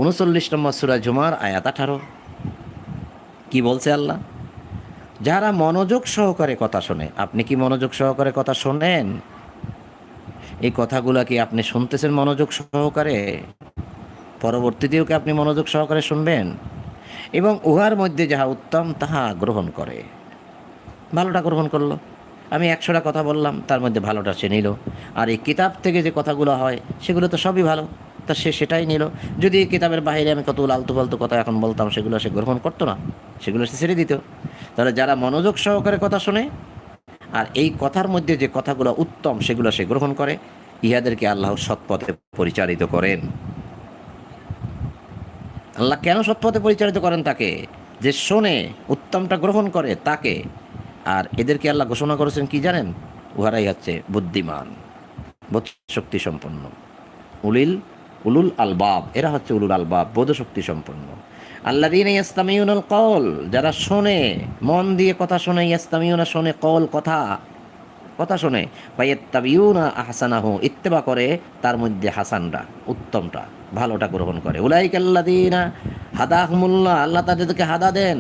39 নম্বর সূরা জুমার আয়াত 18। কি বলছে আল্লাহ? যারা মনোযোগ সহকারে কথা শোনে। আপনি কি মনোযোগ সহকারে কথা শোনেন? এই কথাগুলো কি আপনি শুনতেছেন মনোযোগ সহকারে? পরবর্তীতেও কি আপনি মনোযোগ সহকারে শুনবেন? এবং উহার মধ্যে যাহা উত্তম তাহা গ্রহণ করে। ভালোটা গ্রহণ করলো। আমি 100টা কথা বললাম, তার মধ্যে ভালোটা সে নিল। আর এই কিতাব থেকে যে কথাগুলো হয় সেগুলো তো সবই ভালো, তা সে সেটাই নিল। যদি এই কিতাবের বাইরে আমি কতগুলো আলতু ফালতু কথা এখন বলতাম, সেগুলো সে গ্রহণ করতো না, সেগুলো সে ছেড়ে দিত। তাহলে যারা মনোযোগ সহকারে কথা শোনে আর এই কথার মধ্যে যে কথাগুলো উত্তম সেগুলো সে গ্রহণ করে, ইহাদেরকে আল্লাহ সৎপথে পরিচালিত করেন। আল্লাহ কেন সৎপথে পরিচালিত করেন? তাকে যে শোনে, উত্তমটা গ্রহণ করে তাকে। আর এদেরকে আল্লাহ ঘোষণা করেছেন কি জানেন? উহারাই হচ্ছে বুদ্ধিমান, বোধশক্তি সম্পন্ন। উলিল উলুল আলবাব, এরা হচ্ছে উলুল আলবাব, বোধশক্তি সম্পন্ন। আল্লাযীনা ইয়াসতামিউনাল কওল, যারা শোনে, মন দিয়ে কথা শোনে। ইয়াসতামিউনা শোনে, কওল কথা, কথা শোনে। ফায়াত্তাবিউনা আহসানাহু, ইত্তেবা করে তার মধ্যে হাসানটা, উত্তমটা, ভালোটা গ্রহণ করে। উলাইকাল্লাযীনা হাদাহুমুল্লাহ, আল্লাহ তাদেরকে হাদা দেন।